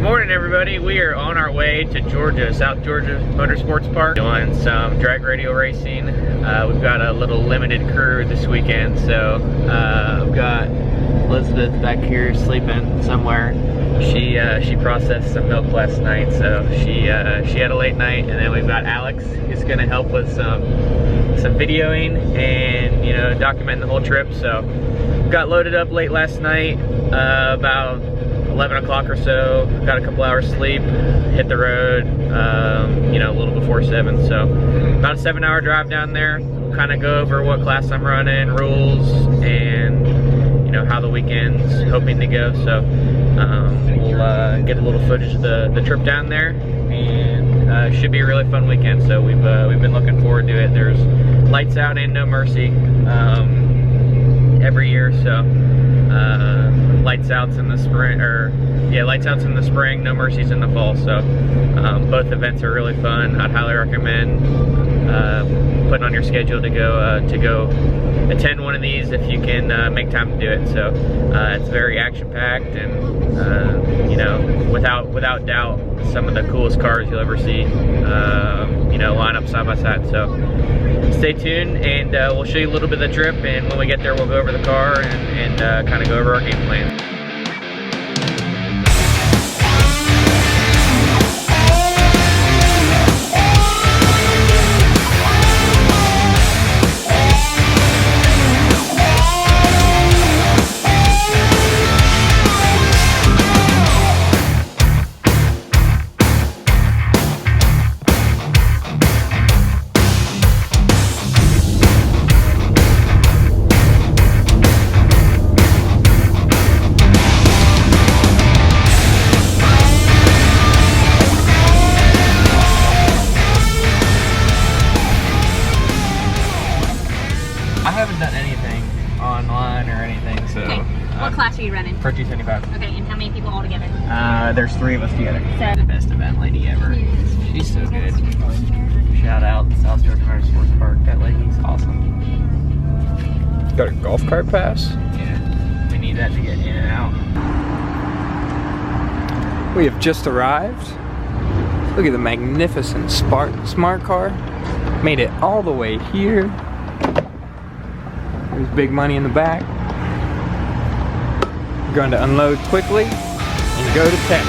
morning, everybody. We are on our way to Georgia, South Georgia Motorsports Park, doing some drag radio racing. We've got a little limited crew this weekend, so I've got Elizabeth back here sleeping somewhere. She processed some milk last night, so she had a late night, and then we've got Alex who's going to help with some videoing and documenting the whole trip. So got loaded up late last night, about 11 o'clock or so, got a couple hours sleep, hit the road, a little before 7, so about a 7-hour drive down there. We'll kind of go over what class I'm running, rules, and how the weekend's hoping to go. So we'll get a little footage of the trip down there, and should be a really fun weekend. So we've been looking forward to it. There's lights out and no mercy every year, so lights outs in the spring, lights outs in the spring, no mercies in the fall. So both events are really fun. I'd highly recommend putting on your schedule to go attend one of these if you can make time to do it. So it's very action packed, and without doubt some of the coolest cars you'll ever see line up side by side. So stay tuned, and we'll show you a little bit of the trip, and when we get there we'll go over the car and kind of go over our game plan. I haven't done anything online or anything, so... Okay. What class are you running? For 275. Okay, and how many people all together? There's 3 of us together. So, the best event lady ever. She's so good. Shout out South Georgia Motorsports Park. That lady's awesome. Got a golf cart pass? Yeah, we need that to get in and out. We have just arrived. Look at the magnificent smart car. Made it all the way here. There's big money in the back. We're going to unload quickly and go to tech.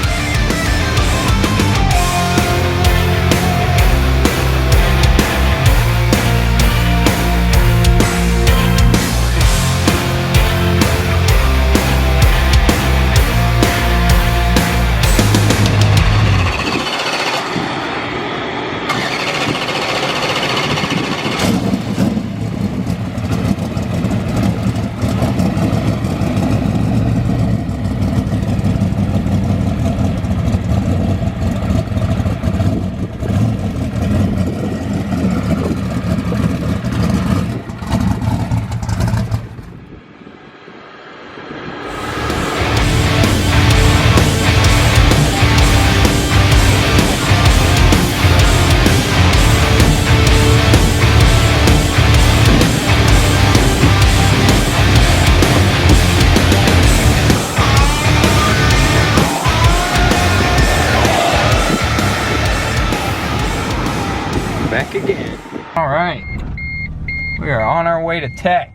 Back again. All right, we are on our way to tech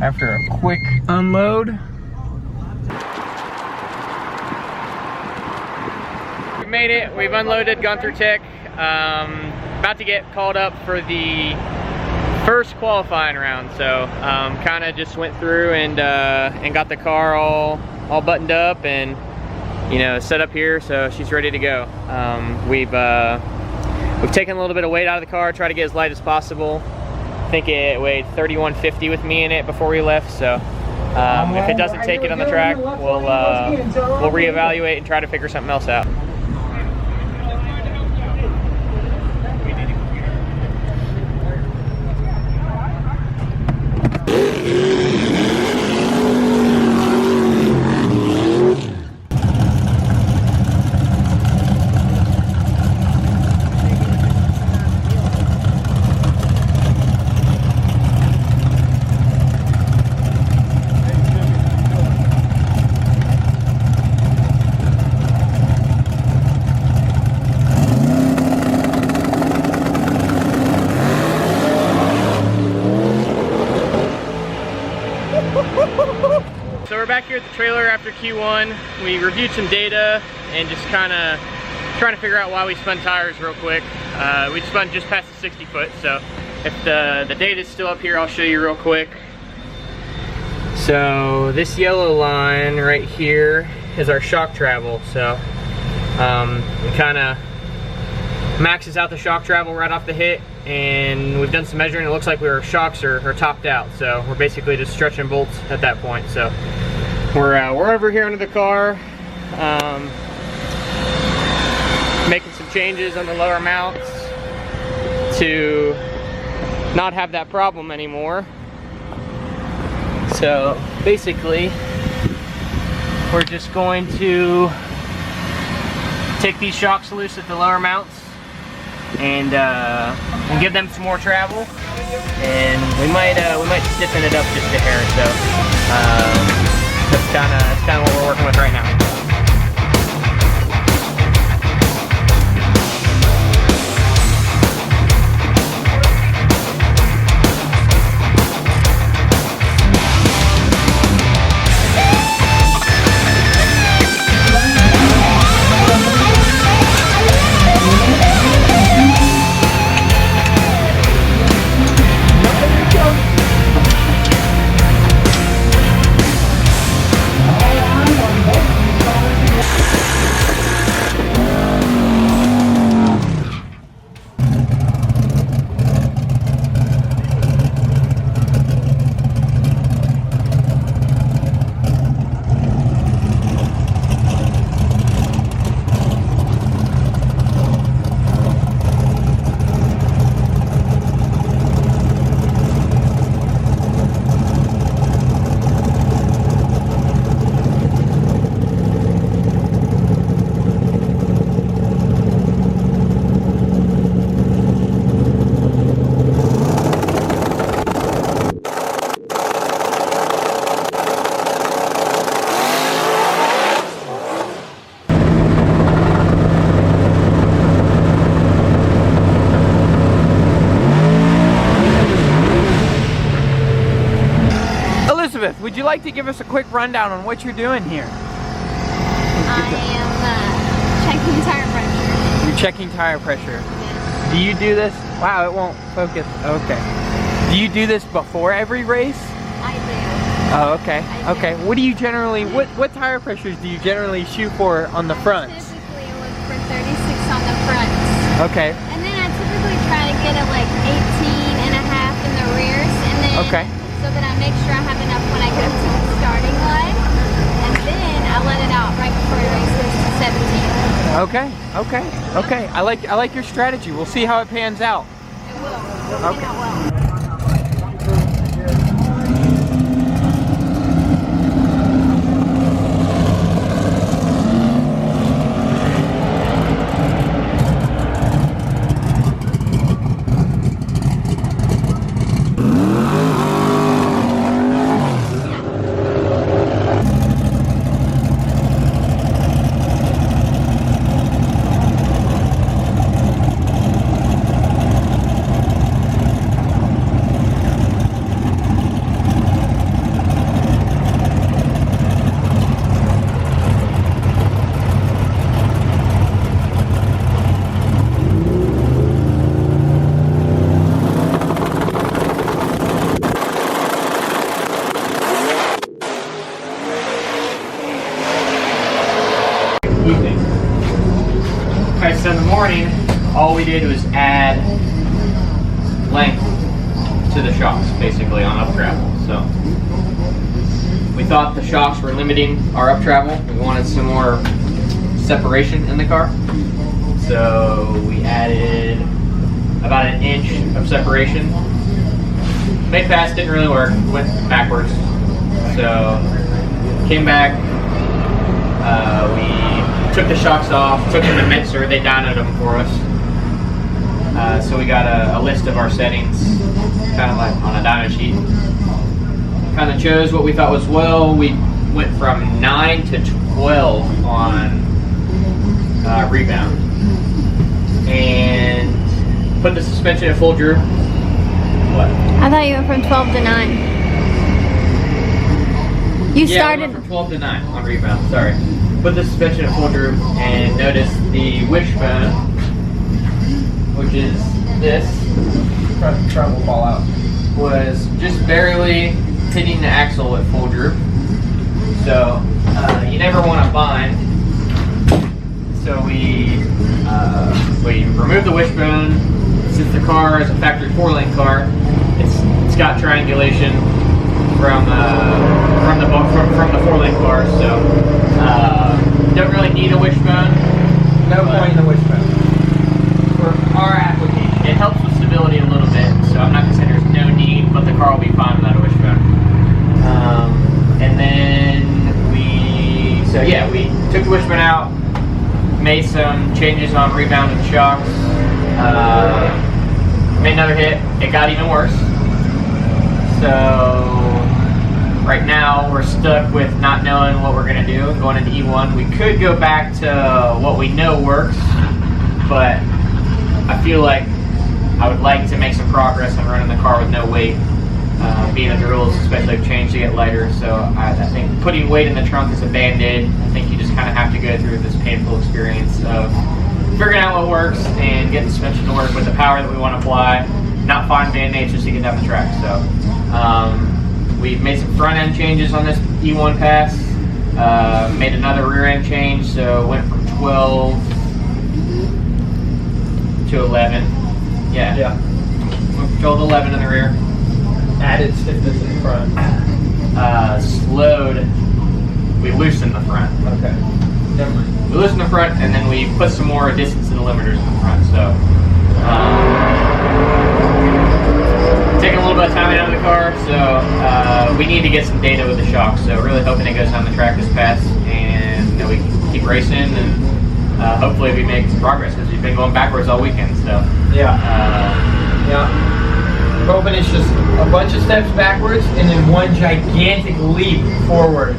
after a quick unload. We made it. We've unloaded, gone through tech. About to get called up for the first qualifying round. So kind of just went through and got the car all buttoned up and set up here, so she's ready to go. We've taken a little bit of weight out of the car, try to get as light as possible. I think it weighed 3150 with me in it before we left, so if it doesn't take it on the track, we'll reevaluate and try to figure something else out. So we're back here at the trailer after Q1. We reviewed some data and just kind of trying to figure out why we spun tires real quick. We spun just past the 60 foot, so if the data is still up here, I'll show you real quick. So this yellow line right here is our shock travel. So it kind of maxes out the shock travel right off the hit, and we've done some measuring. It looks like our shocks are topped out, so we're basically just stretching bolts at that point. So we're over here under the car, making some changes on the lower mounts to not have that problem anymore. So basically, we're just going to take these shocks loose at the lower mounts and give them some more travel, and we might stiffen it up just a hair. So that's kind of what we're working with right now. Would you like to give us a quick rundown on what you're doing here? I am checking tire pressure. You're checking tire pressure. Yes. Do you do this? Wow, it won't focus. Okay. Do you do this before every race? I do. Oh, okay. I do. Okay. What do you generally, what tire pressures do you generally shoot for on the fronts? Typically look for 36 on the fronts. Okay. And then I typically try to get it like 18 and a half in the rears, and then Okay. so that I make sure I have enough when I go to the starting line, and then I let it out right before the race goes to 17. Okay. Okay. Okay. I like your strategy. We'll see how it pans out. It will. It'll Okay. pan out well. Evening. Okay, so in the morning, all we did was add length to the shocks, basically, on up travel. So we thought the shocks were limiting our up travel. We wanted some more separation in the car. So we added about an inch of separation. Made pass, didn't really work, went backwards. So came back, we took the shocks off, took them to Mixer, they dynoed them for us. So we got a list of our settings, kind of like on a dyno sheet. Kind of chose what we thought was well. We went from 9 to 12 on rebound. And put the suspension at full droop. What? I thought you went from 12 to 9. You Yeah, started. we went from 12 to 9 on rebound, sorry. Put the suspension in full droop and notice the wishbone, which is this, Front will fall out. was just barely hitting the axle at full droop. So you never want to bind. So we removed the wishbone. Since the car is a factory 4-lane car, it's got triangulation from the 4-lane car. So don't really need a wishbone. No point in the wishbone. For our application, it helps with stability a little bit. So I'm not gonna say there's no need, but the car will be fine without a wishbone. And then we took the wishbone out, made some changes on rebound and shocks, made another hit. It got even worse. So right now we're stuck with not knowing what we're gonna do. Going into E1, we could go back to what we know works, but I feel like I would like to make some progress on running the car with no weight. Being that the rules especially have changed to get lighter, so I think putting weight in the trunk is a band-aid. I think you just kind of have to go through this painful experience of figuring out what works and getting the suspension to work with the power that we want to apply, not find band-aids just to get down the track. So we've made some front-end changes on this E1 pass, made another rear-end change, so went from 12 to 11. Yeah. Went from 12 to 11 in the rear. Added stiffness in the front. Slowed. We loosened the front. Okay. Never mind. We loosened the front, and then we put some more distance in the limiters in the front. So, taking a little bit of time out of the car. So, we need to get some data with the shocks. So, really hoping it goes down the track this pass, and we can keep racing, and hopefully we make some progress because we've been going backwards all weekend. So, yeah. Hoping it's just a bunch of steps backwards and then one gigantic leap forward.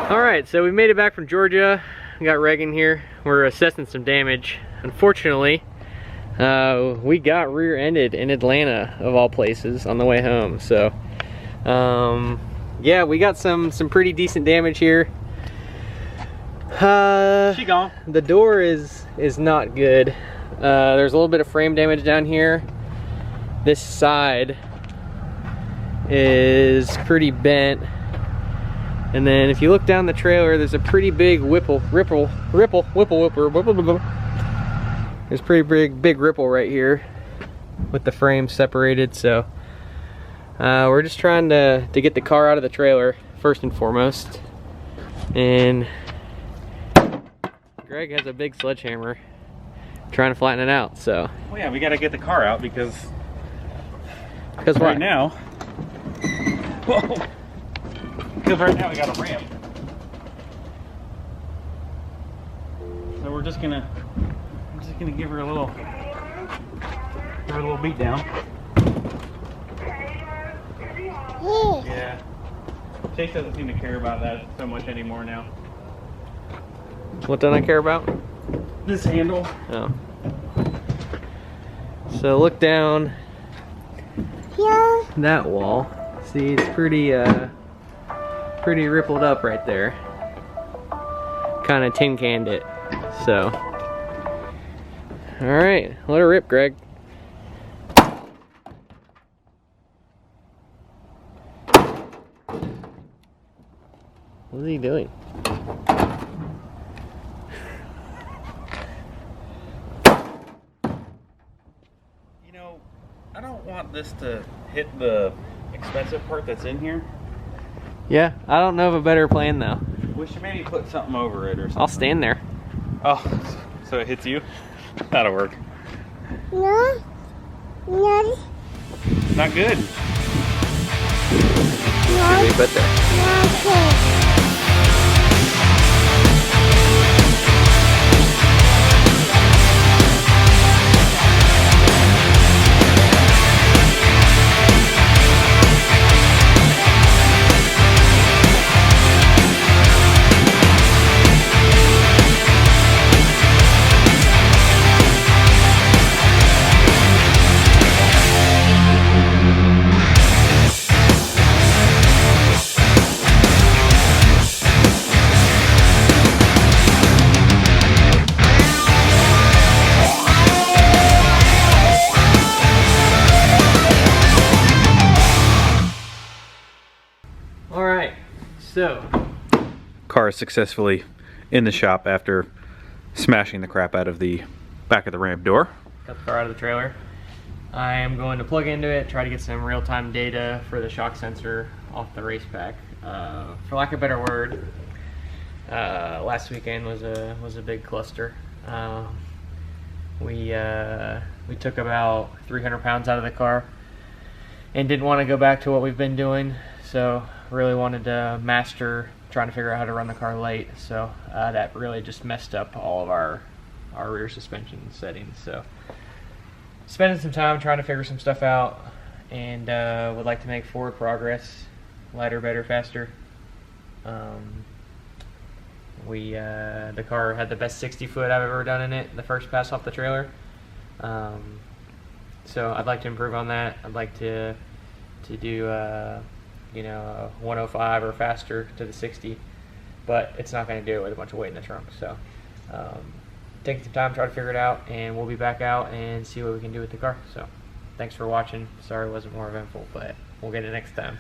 Alright, so we made it back from Georgia. We got Reagan here. We're assessing some damage. Unfortunately, we got rear-ended in Atlanta, of all places, on the way home. So, yeah, we got some pretty decent damage here. She gone. The door is not good. There's a little bit of frame damage down here. This side is pretty bent. And then if you look down the trailer, there's a pretty big ripple. There's a pretty big ripple right here with the frame separated. So we're just trying to get the car out of the trailer first and foremost. And Greg has a big sledgehammer trying to flatten it out. So well, yeah, we got to get the car out because what? right now. Whoa. Because right now we got a ramp. So we're just gonna give her a little beat down. Yeah. Chase doesn't seem to care about that so much anymore now. What don't I care about? This handle. Oh. So look down that wall. See, it's pretty rippled up right there. Kind of tin canned it. So, all right, let her rip, Greg. What is he doing? You know, I don't want this to hit the expensive part that's in here. Yeah, I don't know of a better plan though. We should maybe put something over it or something. I'll stand there. Oh, so it hits you? That'll work. No. Not good. Should we put there? Alright, so Car is successfully in the shop after smashing the crap out of the back of the ramp door. got the car out of the trailer. I am going to plug into it, try to get some real-time data for the shock sensor off the race pack. For lack of a better word, last weekend was a big cluster. We took about 300 pounds out of the car and didn't want to go back to what we've been doing, so really wanted to master trying to figure out how to run the car late. So that really just messed up all of our rear suspension settings. So spending some time trying to figure some stuff out, and would like to make forward progress. Lighter, better, faster. The car had the best 60 foot I've ever done in it, the first pass off the trailer. So I'd like to improve on that. I'd like to do you know, 105 or faster to the 60, but it's not going to do it with a bunch of weight in the trunk. So take some time, try to figure it out, and we'll be back out and see what we can do with the car. So thanks for watching. Sorry it wasn't more eventful, but we'll get it next time.